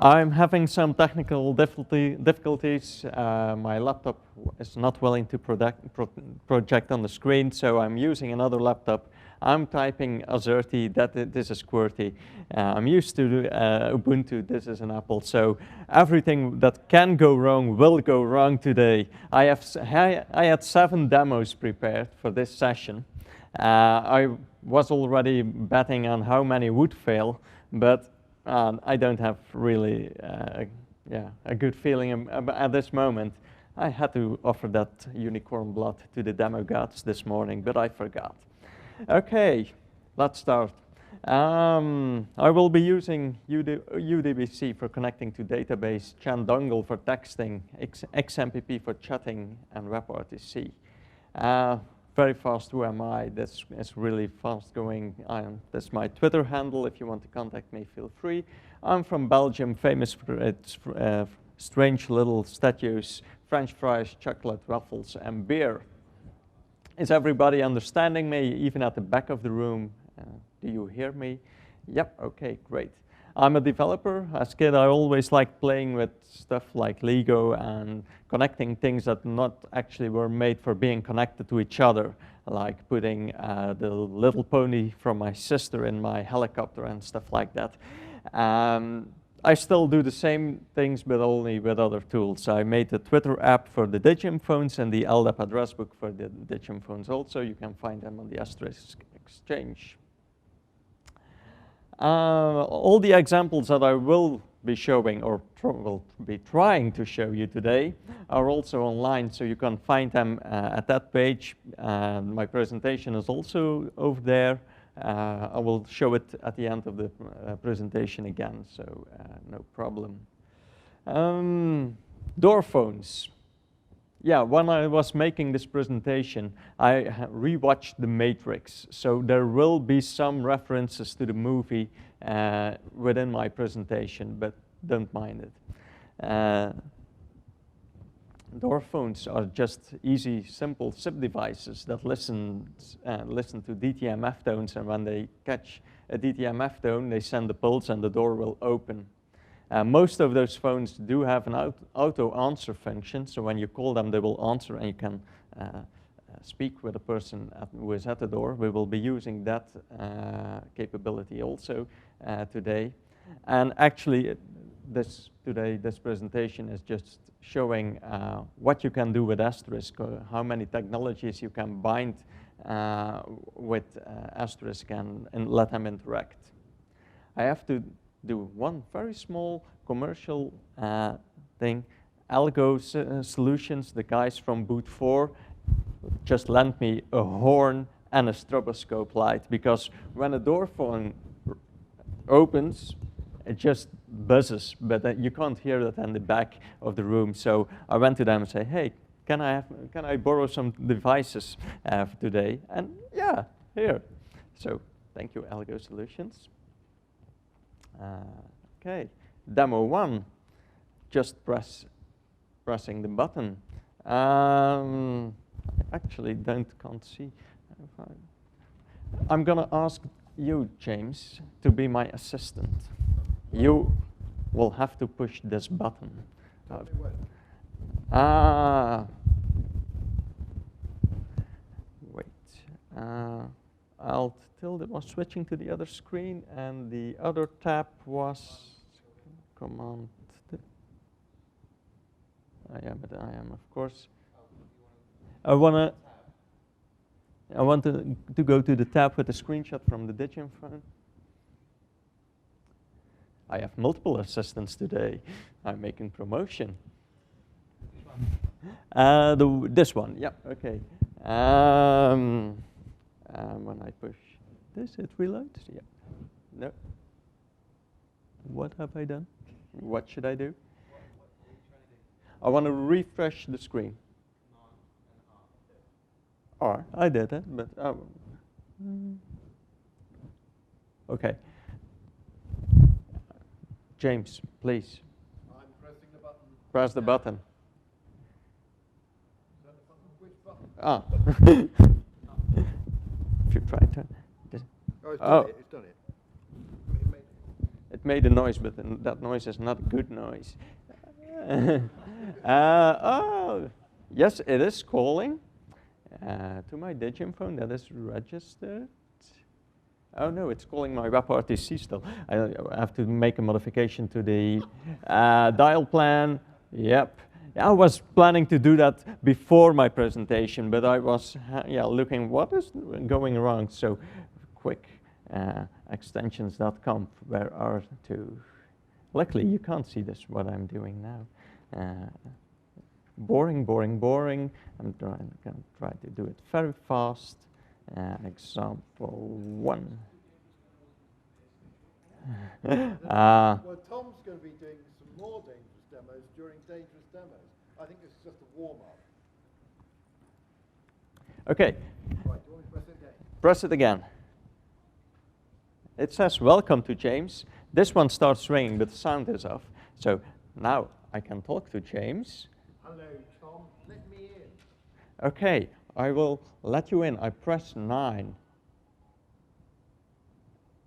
I'm having some technical difficulties. My laptop is not willing to project on the screen, so I'm using another laptop. I'm typing Azerty, this is QWERTY. I'm used to Ubuntu, this is an Apple. So everything that can go wrong will go wrong today. I had 7 demos prepared for this session. I was already betting on how many would fail, but I don't have really a good feeling at this moment. I had to offer that unicorn blood to the demo gods this morning, but I forgot. Okay, let's start. I will be using UDBC for connecting to database, ChanDongle for texting, XMPP for chatting, and WebRTC. Very fast, who am I? This is really fast going. That's my Twitter handle. If you want to contact me, feel free. I'm from Belgium, famous for its strange little statues, French fries, chocolate, waffles, and beer. Is everybody understanding me, even at the back of the room? Do you hear me? Yep, okay, great. I'm a developer. As a kid, I always liked playing with stuff like Lego and connecting things that not actually were made for being connected to each other, like putting the little pony from my sister in my helicopter and stuff like that. I still do the same things, but only with other tools. I made the Twitter app for the Digium phones and the LDAP address book for the Digium phones also. You can find them on the Asterisk exchange. All the examples that I will be showing or will be trying to show you today are also online, so you can find them at that page. My presentation is also over there. I will show it at the end of the presentation again, so no problem. Door phones. Yeah, when I was making this presentation, I rewatched The Matrix, so there will be some references to the movie within my presentation, but don't mind it. Door phones are just easy, simple SIP devices that listen to DTMF tones, and when they catch a DTMF tone, they send a pulse and the door will open. Most of those phones do have an auto answer function, so when you call them, they will answer and you can speak with a person who is at the door. We will be using that capability also today. And actually, this presentation is just showing what you can do with Asterisk, how many technologies you can bind with Asterisk and let them interact. I have to do one very small commercial thing. Algo Solutions, the guys from Boot 4, just lent me a horn and a stroboscope light, because when a door phone opens, it just buzzes, but you can't hear that in the back of the room. So I went to them and said, hey, can I borrow some devices today? And yeah, here. So thank you, Algo Solutions. Okay, demo 1, just pressing the button. I actually can't see. I'm gonna ask you, James, to be my assistant. You will have to push this button. Wait. Alt tilde was switching to the other screen, and the other tab was Command. But I am, of course. I want to go to the tab with the screenshot from the Digium phone. I have multiple assistants today. I'm making promotion. This one, yeah, okay. When I push this, it reloads. Yeah. No. What have I done? What should I do? I want to refresh the screen. R. I did it, but okay. James, please. I'm pressing the button. Press the button. Which button? Ah. If you try to. Oh, it's done it. It's done it. made a noise, but that noise is not a good noise. Oh, yes, it is calling to my Digium phone that is registered. Oh no, it's calling my WebRTC still. I have to make a modification to the dial plan. Yep. I was planning to do that before my presentation, but I was looking what is going wrong. So quick extensions.conf, where are to? Luckily, you can't see this, what I'm doing now. Boring, boring, boring. I'm going to try to do it very fast. Example 1. Well, Tom's going to be doing some more dangerous demos during dangerous demos. I think this is just a warm-up. Okay. Right, do you want me to press it again? Press it again. It says, welcome to James. This one starts ringing, but the sound is off. So now I can talk to James. Hello, Tom. Let me in. Okay, I will let you in. I press 9.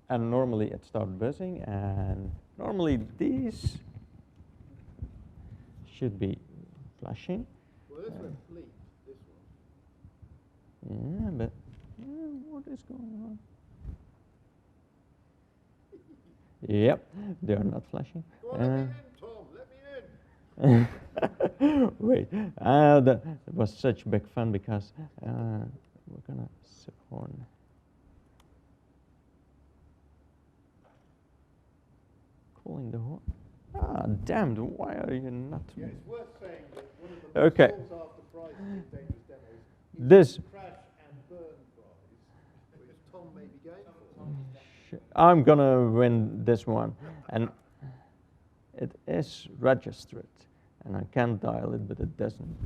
And normally it starts buzzing, and normally these should be flashing. Well, this went bleep, this one. Yeah, but what is going on? Yep, they are not flashing. Go on, let me in, Tom. Let me in. Wait, that was such big fun because we're gonna sip horn. Calling the horn. Ah, damned! Why are you not? Yeah, it's worth saying that one of the Okay. sought after prizes in dangerous demos is This. the crash and burn prize, which Tom may be going for. I'm gonna win this one, and it is registered, and I can dial it, but it doesn't.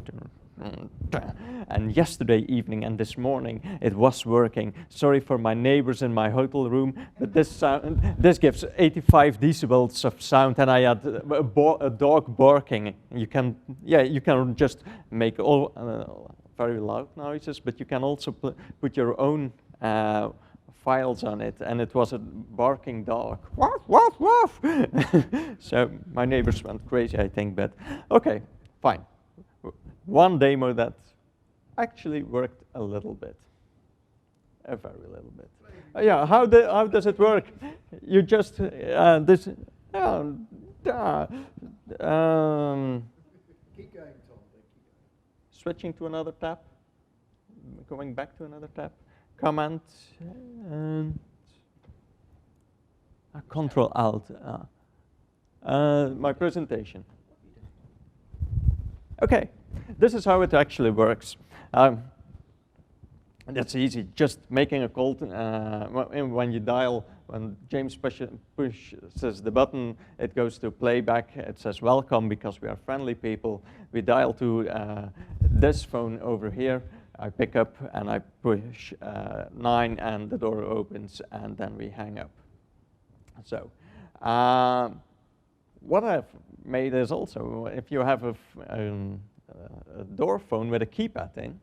And yesterday evening and this morning it was working. Sorry for my neighbors in my hotel room, but this gives 85 decibels of sound, and I had a dog barking. You can just make all very loud noises, but you can also put your own files on it, and it was a barking dog. Woof, woof, woof. So my neighbors went crazy, I think, but okay, fine. One demo that actually worked a little bit, a very little bit. Yeah, how does it work? You just this. Keep going, Tom. Keep going. Switching to another tab, going back to another tab, Command and Control Alt. My presentation. Okay. This is how it actually works. That's easy. Just making a call when you dial, when James pushes the button, it goes to playback. It says welcome because we are friendly people. We dial to this phone over here. I pick up and I push 9 and the door opens, and then we hang up. So what I've made is also, if you have a door phone with a keypad in,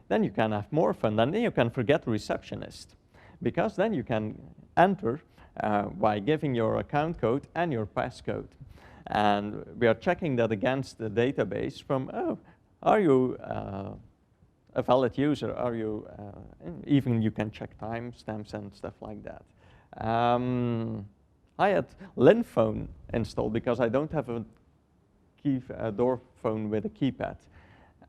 then you can have more fun. Then you can forget the receptionist, because then you can enter by giving your account code and your passcode. And we are checking that against the database from, are you a valid user? Are you, even you can check timestamps and stuff like that. I had LinPhone installed because I don't have a door phone with a keypad.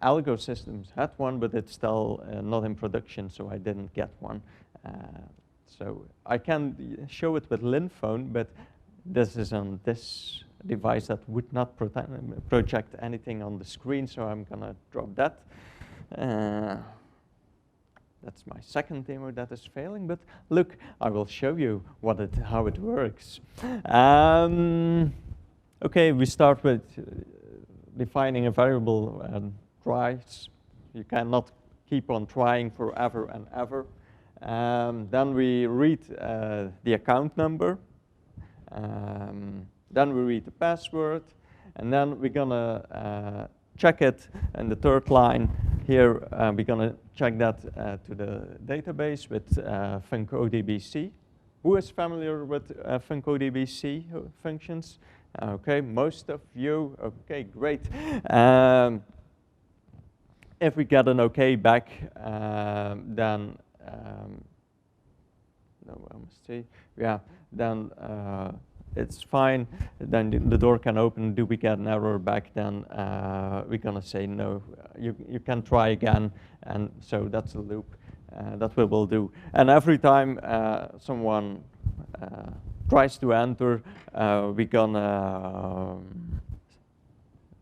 Algo Systems had one, but it's still not in production, so I didn't get one. So I can show it with LinPhone, but this is on this device that would not project anything on the screen, so I'm gonna drop that. That's my second demo that is failing, but look, I will show you how it works. Okay, we start with defining a variable tries. You cannot keep on trying forever and ever. Then we read the account number. Then we read the password, and then we're gonna check it in the third line. Here we're gonna check that to the database with funcodbc. Who is familiar with FuncoDBC functions? Okay, most of you. Okay, great. If we get an OK back, then no, I must see. Yeah, then it's fine. Then the door can open. Do we get an error back? Then we're gonna say no. You can try again, and so that's a loop that we will do. And every time someone tries to enter, we're gonna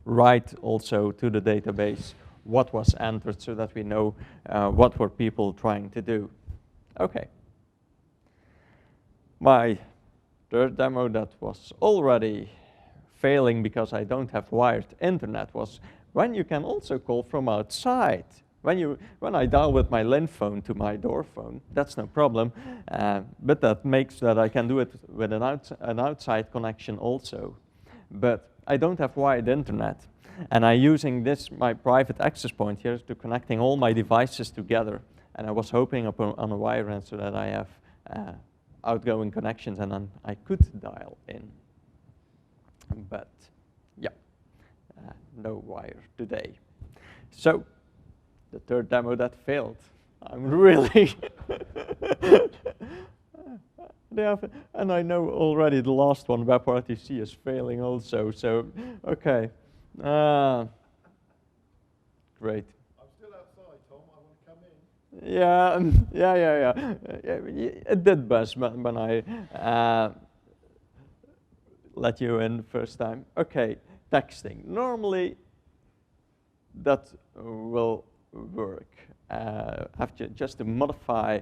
write also to the database what was entered so that we know what were people trying to do. Okay. My third demo that was already failing because I don't have wired internet was when you can also call from outside. When I dial with my Lin phone to my door phone, that's no problem, but that makes that I can do it with an outside connection also. But I don't have wired internet, and I'm using this, my private access point here, to connecting all my devices together. And I was hoping on a wire end so that I have outgoing connections and then I could dial in. But yeah, no wire today. So the third demo that failed. I'm really and I know already the last one, WebRTC, is failing also. So okay, great. I'm still outside, Tom. I want to come in. Yeah, it did buzz when I let you in the first time. Okay, texting. Normally, that will work. Have to just to modify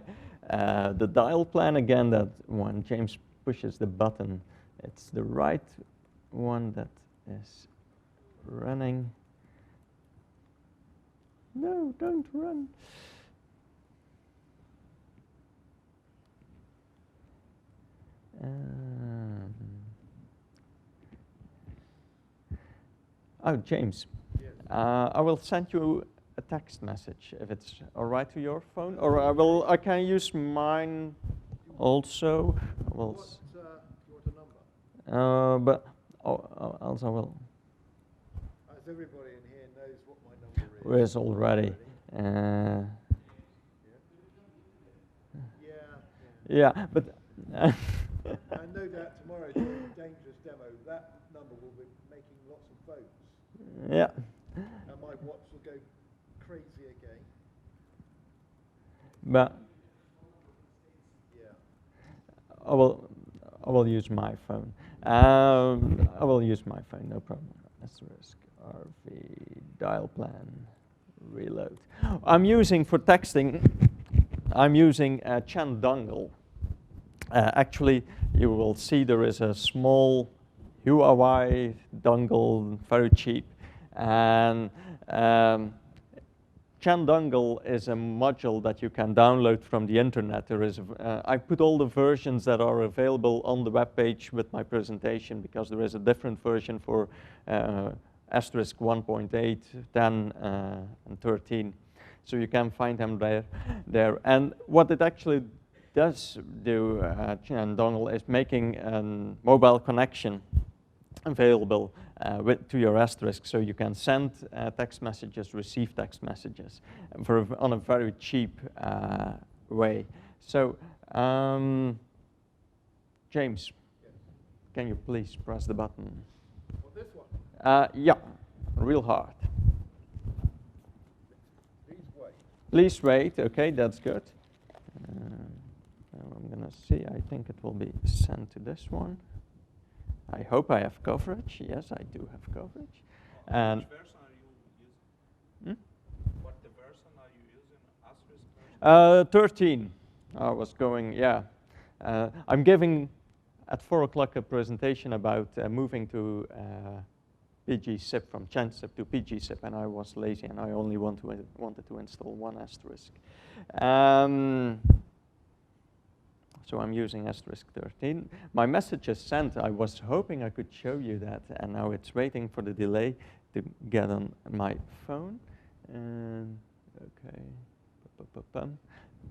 the dial plan again. That when James pushes the button, it's the right one that is running. No, don't run. Oh, James, Yes. I will send you a text message if it's all right to your phone, or I can use mine also. You want a number? But also will. As everybody in here knows what my number is. Is already. Yeah, but. And no doubt tomorrow during the dangerous demo, that number will be making lots of phones. Yeah. And my watch will go crazy again. But yeah. I will use my phone. I will use my phone, no problem. Asterisk RV dial plan reload. I'm using for texting. I'm using ChanDongle. Actually, you will see there is a small Huawei dongle, very cheap, and ChanDongle is a module that you can download from the internet. There is I put all the versions that are available on the web page with my presentation because there is a different version for Asterisk 1.8, 10, and 13. So you can find them there. And what it actually does do, ChanDongle, is making a mobile connection available to your Asterisk, so you can send text messages, receive text messages on a very cheap way. So, James, can you please press the button? Well, this one. Yeah, real hard. Please wait. Please wait. Okay, that's good. I'm gonna see. I think it will be sent to this one. I hope I have coverage. Yes, I do have coverage. And which version are you using? What the version are you using? Asterisk version? 13. I was going. Yeah. I'm giving at 4 o'clock a presentation about moving to PGSIP from ChanSIP to PGSIP, and I was lazy and I only wanted to install one Asterisk. So I'm using Asterisk 13. My message is sent. I was hoping I could show you that, and now it's waiting for the delay to get on my phone. And okay,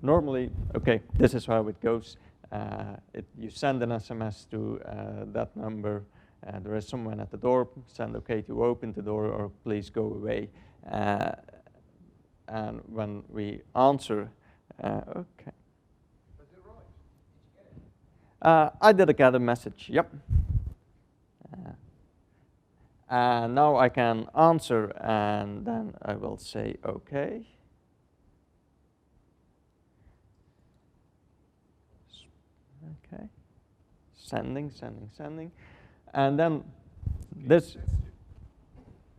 normally, okay, this is how it goes. you send an SMS to that number. There is someone at the door. Send OK to open the door, or please go away. And when we answer, OK. Is it right? Did you get it? I did get a message. Yep. And now I can answer, and then I will say OK. Okay. Sending. And then this,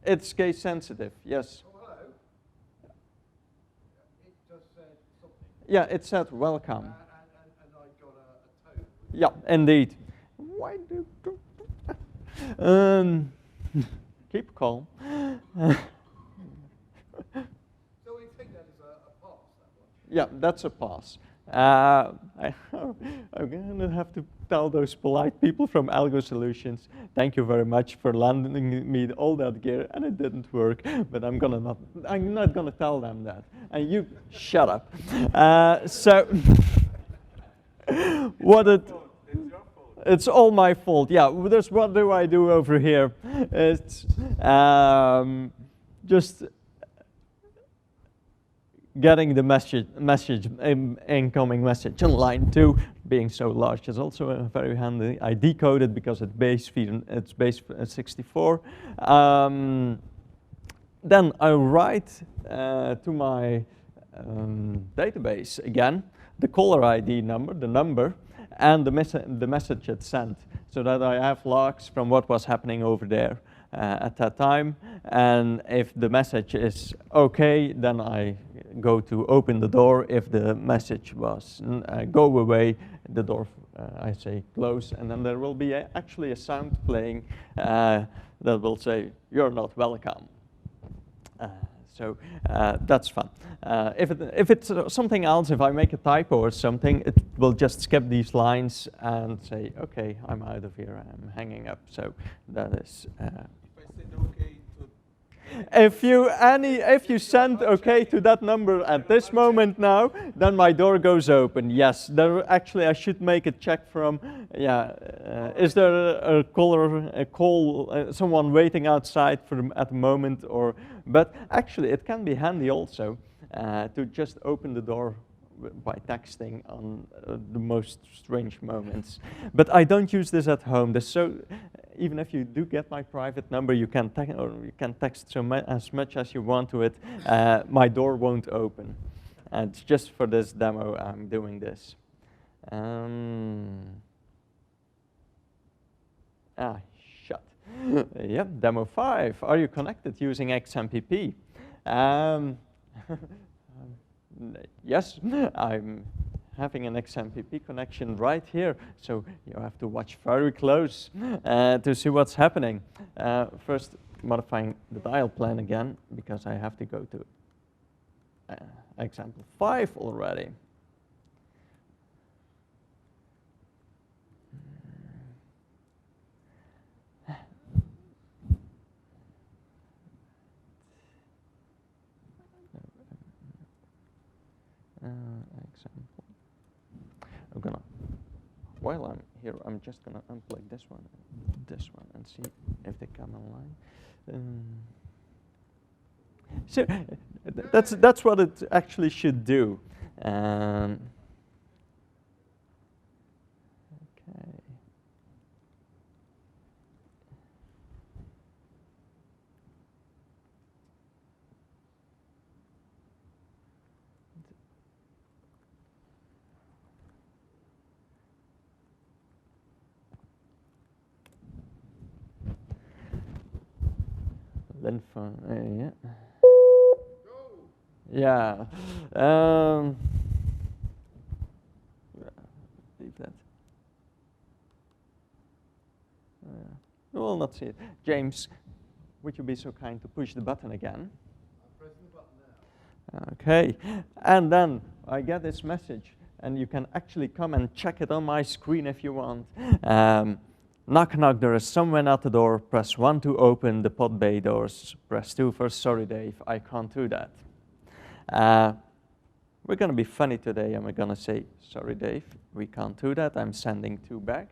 it's case sensitive, yes. Oh, hello. It just said something. Yeah, it said welcome. And I got a tone. Yeah, indeed. Why do keep calm. So we think that is a pass, that one. Yeah, that's a pass. I'm going to have to tell those polite people from Algo Solutions, thank you very much for lending me all that gear, and it didn't work. But I'm not going to tell them that. And you shut up. So what it. It's your fault. It's all my fault. Yeah, there's what do I do over here? It's just getting the incoming message on line 2. Being so large is also very handy. I decode it because it's base 64. Then I write to my database again the caller ID number, the number, and the message it sent, so that I have logs from what was happening over there at that time. And if the message is okay, then I go to open the door. If the message was go away, the door I say close, and then there will be actually a sound playing that will say you're not welcome. So that's fun. If it's something else, if I make a typo or something, it will just skip these lines and say, okay, I'm out of here, I'm hanging up. So that is. If I said okay to. If you send okay to that number at this moment now, then my door goes open. Yes, actually I should make a check from. Is there a call, someone waiting outside at the moment, or? But actually, it can be handy also to just open the door by texting on the most strange moments. But I don't use this at home. Even if you do get my private number, you can text as much as you want to it. My door won't open. And just for this demo, I'm doing this. Shut. Yep, demo 5. Are you connected using XMPP? Yes, I'm having an XMPP connection right here, so you have to watch very close to see what's happening. First, modifying the dial plan again, because I have to go to example 5 already. Example. While I'm here, I'm just gonna unplug this one, and see if they come online. So that's what it actually should do. Okay. Yeah. Yeah. Leave that. You will not see it. James, would you be so kind to push the button again? I'm pressing the button now. Okay. And then I get this message, and you can actually come and check it on my screen if you want. Knock, knock, there is someone at the door. Press 1 to open the pod bay doors. Press 2 for sorry, Dave, I can't do that. we're going to be funny today, and we're going to say, sorry, Dave, we can't do that. I'm sending 2 back.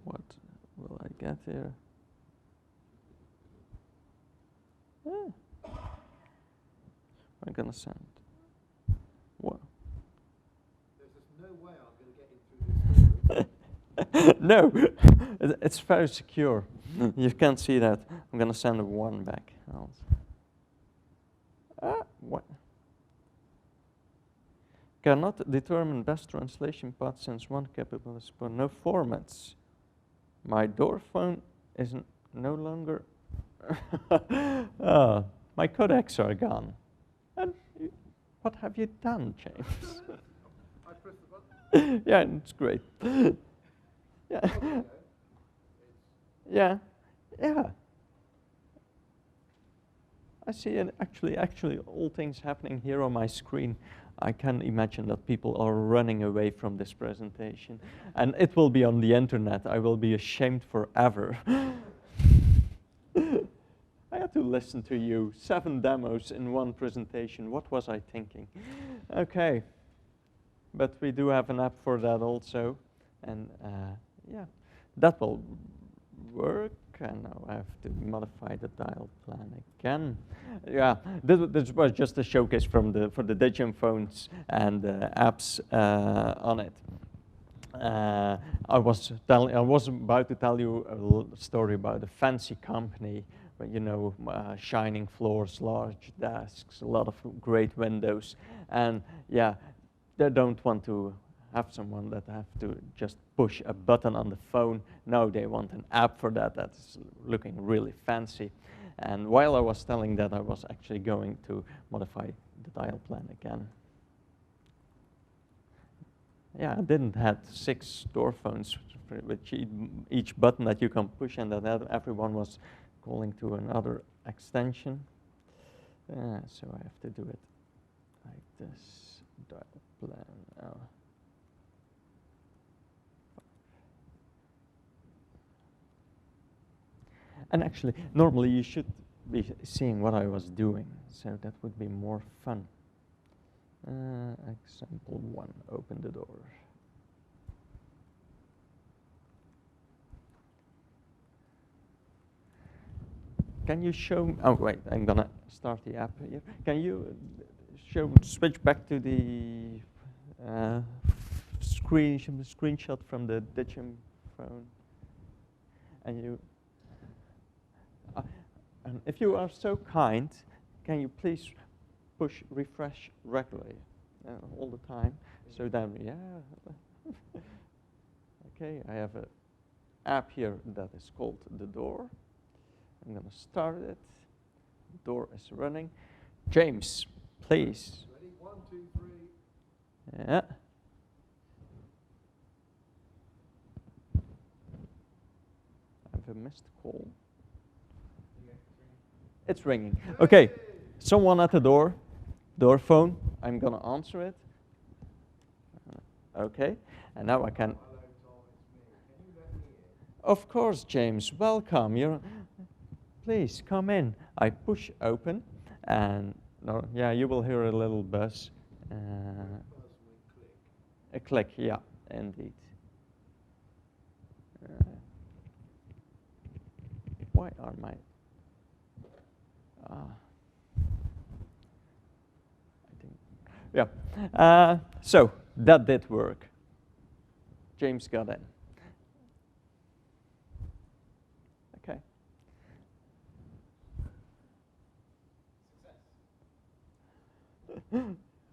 What will I get here? I'm going to send. What? There's just no way I'm going to get in through this. No, it's very secure. You can't see that. I'm going to send 1 back. What? Cannot determine best translation path since one capable of support no formats. My door phone isn't no longer. My codecs are gone. And what have you done, James? I press the button. Yeah, it's great. Yeah. Yeah. Yeah. I see, and actually, all things happening here on my screen. I can imagine that people are running away from this presentation, and it will be on the internet. I will be ashamed forever. I had to listen to you. 7 demos in 1 presentation. What was I thinking? Okay, but we do have an app for that also, and yeah, that will work. And now I have to modify the dial plan again. Yeah, this was just a showcase for the Digium phones and apps on it. I was about to tell you a story about a fancy company, you know, shining floors, large desks, a lot of great windows, and yeah, they don't want to have someone that have to just push a button on the phone. No, they want an app for that that's looking really fancy. And while I was telling that, I was actually going to modify the dial plan again. Yeah, I didn't have 6 door phones with each button that you can push, and that everyone was calling to another extension. So I have to do it like this. Dial plan. And actually, normally you should be seeing what I was doing, so that would be more fun. Example 1, open the door. Can you show, oh wait, I'm gonna start the app here. Can you switch back to the screenshot from the Digium phone? And and if you are so kind, can you please push refresh regularly all the time? So then, yeah. Okay, I have an app here that is called The Door. I'm going to start it. The door is running. James, please. Ready? 1, 2, 3. Yeah. I have a missed call. It's ringing. Okay, someone at the door phone. I'm going to answer it. Okay, and now I can. Hello, Tom, it's me. Can you let me in? Of course, James, welcome. Please come in. I push open, and no, yeah, you will hear a little buzz. A click, yeah, indeed. Why are my... I think, yeah. So that did work. James got in. Okay.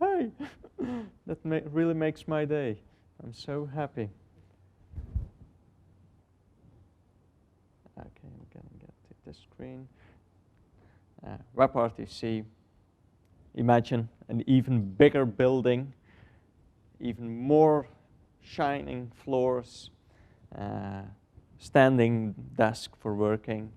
Hey, that really makes my day. I'm so happy. Okay, I'm gonna get to the screen. WebRTC. Imagine an even bigger building, even more shining floors, standing desk for working,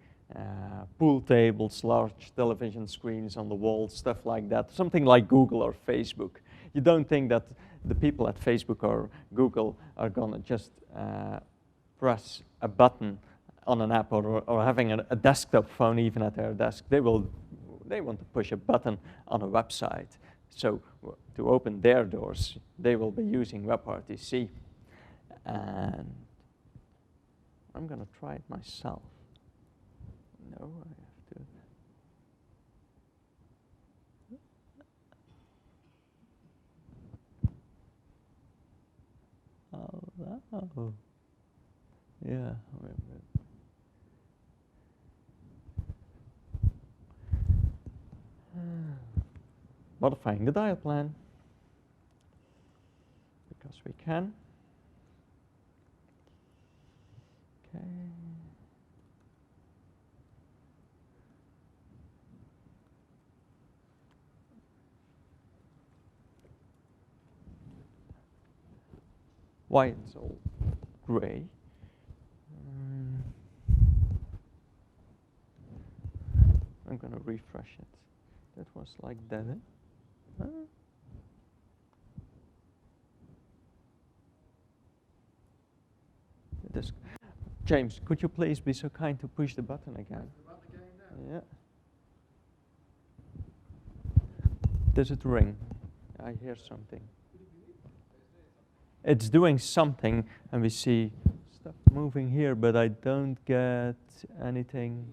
pool tables, large television screens on the walls, stuff like that. Something like Google or Facebook. You don't think that the people at Facebook or Google are gonna just press a button on an app or having a desktop phone even at their desk. They want to push a button on a website. So to open their doors, they will be using WebRTC. And I'm going to try it myself. No, I have to. Oh, yeah. Modifying the dial plan because we can. Okay. Why it's all gray? I'm gonna refresh it. That was like that. Huh? This. James, could you please be so kind to push the button again? Yeah. Does it ring? I hear something. It's doing something, and we see stuff moving here, but I don't get anything.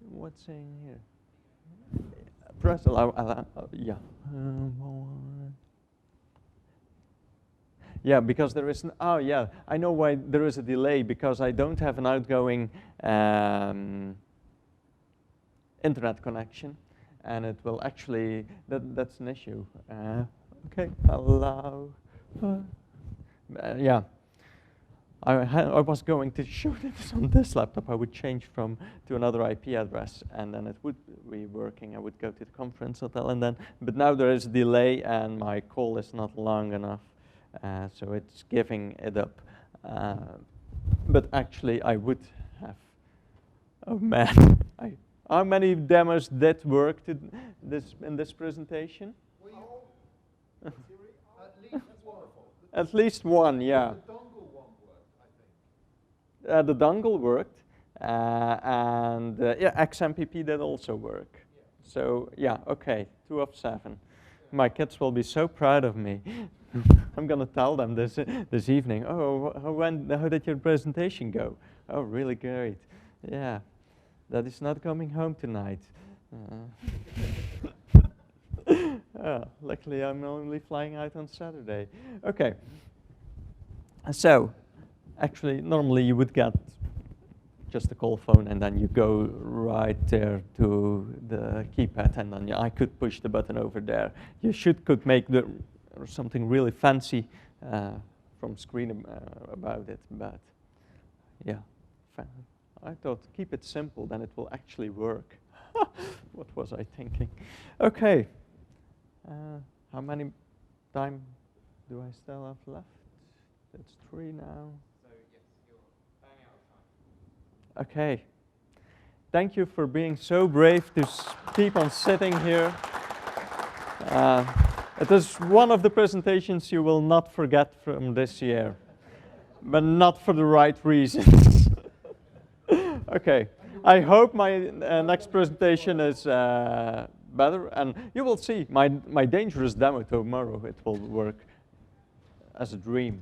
What's saying here? Press allow, yeah. Yeah, because there is oh yeah, I know why there is a delay, because I don't have an outgoing internet connection, and it will actually, that's an issue. Okay, allow, yeah. I was going to show this on this laptop. I would change to another IP address, and then it would be working. I would go to the conference hotel, and then, but now there is a delay, and my call is not long enough, so it's giving it up. But actually, I would have. Oh man, how many demos did work in this presentation? At least one. At least one, yeah. The dongle worked, and yeah, XMPP did also work. Yeah. So yeah, okay, 2 of 7. Yeah. My kids will be so proud of me. I'm gonna tell them this evening. Oh, how did your presentation go? Oh, really great. Yeah, that is not coming home tonight. Luckily, I'm only flying out on Saturday. Okay, so. Actually, normally you would get just a call phone, and then you go right there to the keypad, and then I could push the button over there. You could make something really fancy from screen about it, but yeah, I thought keep it simple, then it will actually work. What was I thinking? Okay, how many time do I still have left? It's 3 now. Okay. Thank you for being so brave to keep on sitting here. It is one of the presentations you will not forget from this year, but not for the right reasons. Okay. I hope my next presentation is better, and you will see my dangerous demo tomorrow. It will work as a dream.